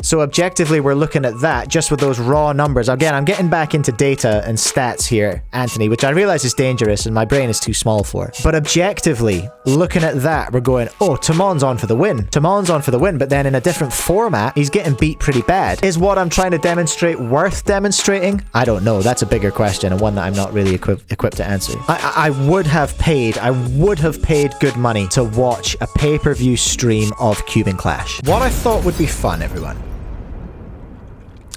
So objectively, we're looking at that just with those raw numbers. Again, I'm getting back into data and stats here, Anthony, which I realize is dangerous and my brain is too small for. But objectively, looking at that, we're going, oh, Timon's on for the win. Timon's on for the win, but then in a different format, he's getting beat pretty bad. Is what I'm trying to demonstrate worth demonstrating? I don't know. That's a bigger question and one that I'm not really equipped to answer. I would have paid good money to watch a pay-per-view stream of Cubing Clash. What I thought would be fun, everyone,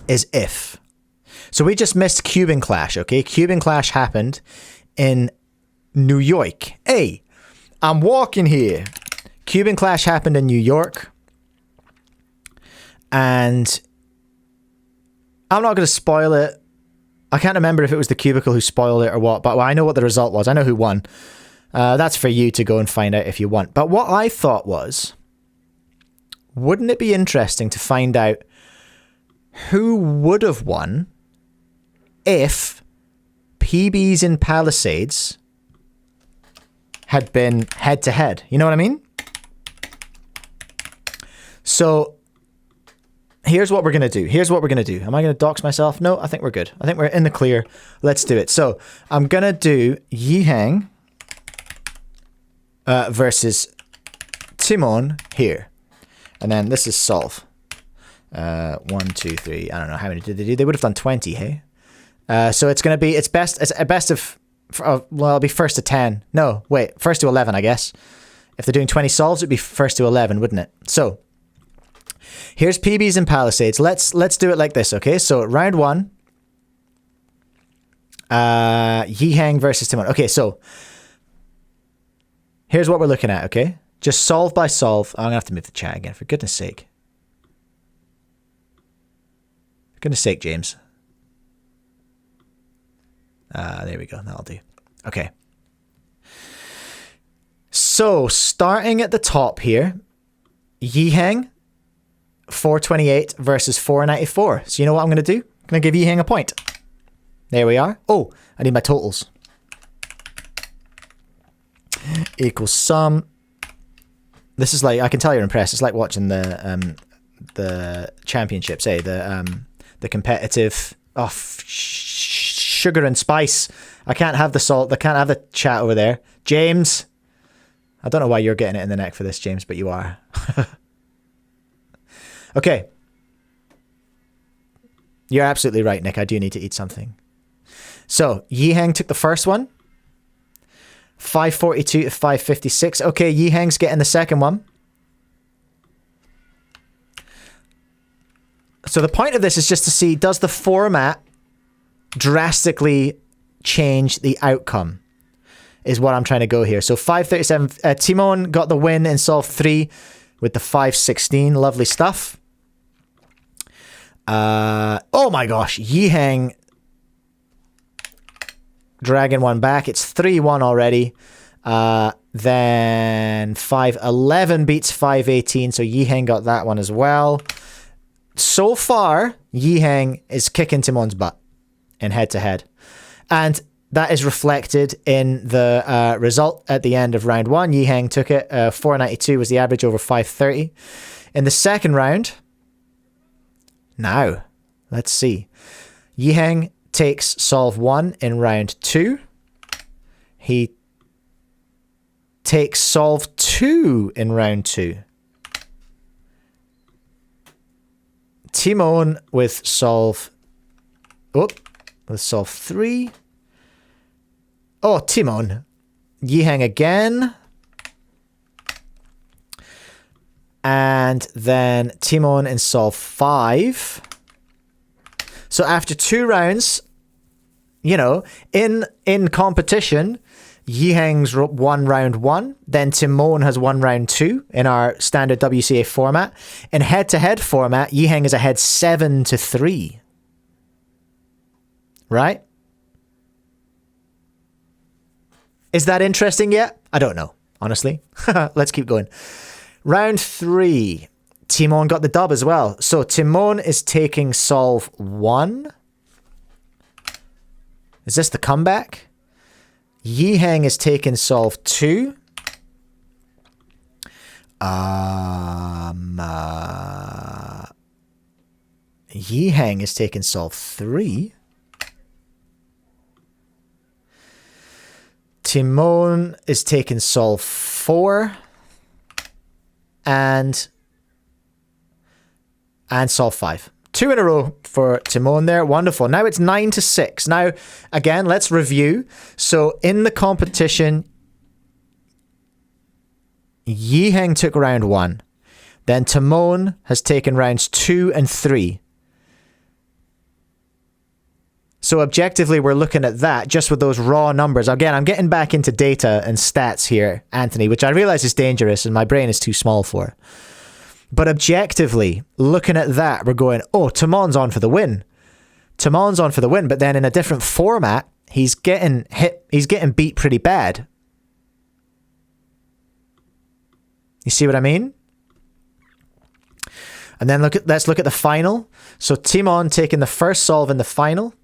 is if... So we just missed Cubing Clash, okay? Cubing Clash happened in New York. Hey, I'm walking here. Cubing Clash happened in New York. And I'm not going to spoil it. I can't remember if it was the Cubicle who spoiled it or what, but I know what the result was. I know who won. That's for you to go and find out if you want. But what I thought was, wouldn't it be interesting to find out who would have won if PBs in Palisades had been head-to-head? You know what I mean? So, here's what we're going to do. Am I going to dox myself? No, I think we're good. I think we're in the clear. Let's do it. So, I'm going to do Yihang versus Timon here. And then this is solve. 1, 2, 3. I don't know how many did they do. They would have done 20, hey? So it's going to be, it's a best of, well, it'll be first to 10. No, wait, first to 11, I guess. If they're doing 20 solves, it'd be first to 11, wouldn't it? So, here's PBs and Palisades. Let's do it like this, okay? So, round 1. Yihang versus Timon. Okay, so, here's what we're looking at, okay? Just solve by solve. I'm going to have to move the chat again, for goodness sake. For goodness sake, James. There we go. That'll do. Okay. So, starting at the top here, Yihang, 428 versus 494. So, you know what I'm going to do? I'm going to give Yihang a point. There we are. Oh, I need my totals. Equals sum. This is like, I can tell you're impressed. It's like watching the championships, eh? The competitive, sugar and spice. I can't have the salt. I can't have the chat over there. James. I don't know why you're getting it in the neck for this, James, but you are. Okay. You're absolutely right, Nick. I do need to eat something. So, Yihang took the first one. 542 to 556. Okay, Yihang's getting the second one. So the point of this is just to see, does the format drastically change the outcome? Is what I'm trying to go here. So 537. Timon got the win in solve 3 with the 516. Lovely stuff. Oh my gosh. Yihang dragging one back. It's 3-1 already. Then 511 beats 518. So Yihang got that one as well. So far, Yihang is kicking Timon's butt in head-to-head. And that is reflected in the result at the end of round 1. Yihang took it. 492 was the average over 530. In the second round, now, let's see. Yihang takes solve 1 in round 2. He takes solve 2 in round 2. Timon with solve... with solve 3. Oh, Timon. Yihang again. And then Timon in solve 5. So after 2 rounds, you know, in competition, Yihang's won round 1. Then Timon has won round 2 in our standard WCA format. In head-to-head format, Yihang is ahead 7-3. Right? Is that interesting yet? I don't know, honestly. Let's keep going. Round 3. Timon got the dub as well. So Timon is taking solve 1. Is this the comeback? Yihang is taking solve 2. Yihang is taking solve 3. Timon is taking solve 4. And solve 5. 2 in a row for Timon there. Wonderful. Now it's 9-6. Now, again, let's review. So in the competition, Yihang took round 1. Then Timon has taken rounds 2 and 3. So objectively, we're looking at that just with those raw numbers. Again, I'm getting back into data and stats here, Anthony, which I realize is dangerous and my brain is too small for. But objectively, looking at that, we're going, oh, Timon's on for the win. Timon's on for the win, but then in a different format, he's getting beat pretty bad. You see what I mean? And then let's look at the final. So Timon taking the first solve in the final.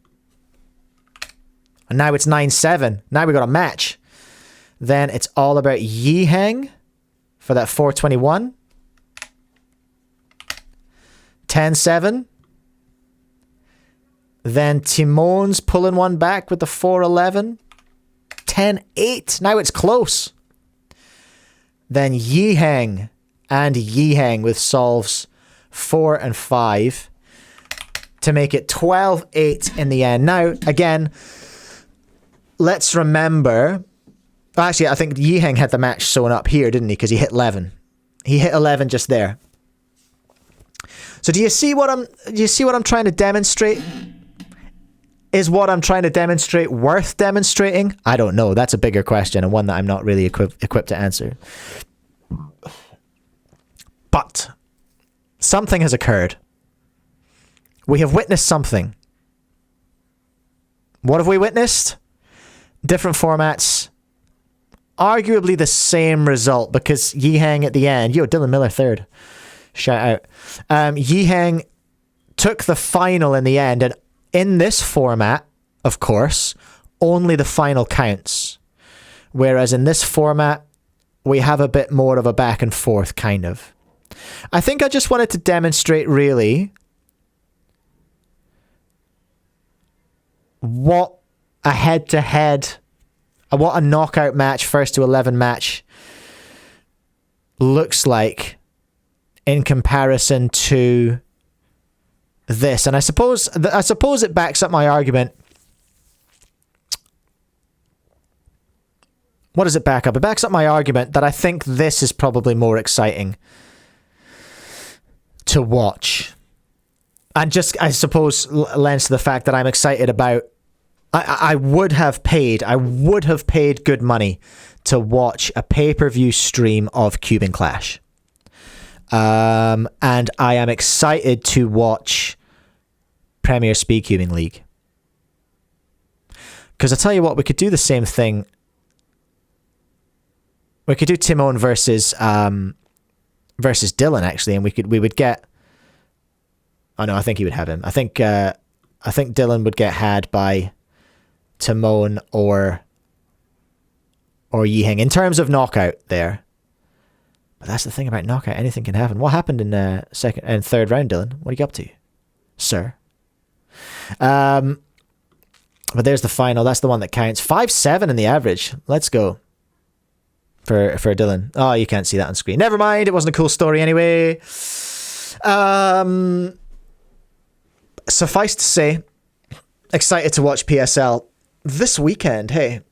And now it's 9-7. Now we got a match. Then it's all about Yihang for that 421. 10-7. Then Timon's pulling one back with the 411. 10-8. Now it's close. Then Yihang and Yihang with solves 4 and 5 to make it 12-8 in the end. Now, again, let's remember... Actually, I think Yihang had the match sewn up here, didn't he? Because he hit 11. He hit 11 just there. So do you see what I'm trying to demonstrate? Is what I'm trying to demonstrate worth demonstrating? I don't know. That's a bigger question and one that I'm not really equipped to answer. But something has occurred. We have witnessed something. What have we witnessed? Different formats. Arguably the same result because Yihang at the end. Yo, Dylan Miller third. Shout out. Yihang took the final in the end, and in this format, of course, only the final counts. Whereas in this format, we have a bit more of a back and forth, kind of. I think I just wanted to demonstrate, really, what a head-to-head, what a knockout match, first to 11 match, looks like in comparison to this. And I suppose it backs up my argument. What does it back up? It backs up my argument that I think this is probably more exciting to watch. And just, I suppose, lends to the fact that I'm excited about... I would have paid good money to watch a pay-per-view stream of Cubing Clash. And I am excited to watch Premier Speedcubing League. Because I tell you what, we could do the same thing. We could do Timon versus Dylan, actually, and we would get... Oh no, I think he would have him. I think Dylan would get had by Timon or Yihang in terms of knockout there. But that's the thing about knockout, anything can happen. What happened in second and third round, Dylan? What are you up to, sir? But there's the final. That's the one that counts. 5-7 in the average. Let's go. For Dylan. Oh, you can't see that on screen. Never mind. It wasn't a cool story anyway. Suffice to say, excited to watch PSL this weekend. Hey,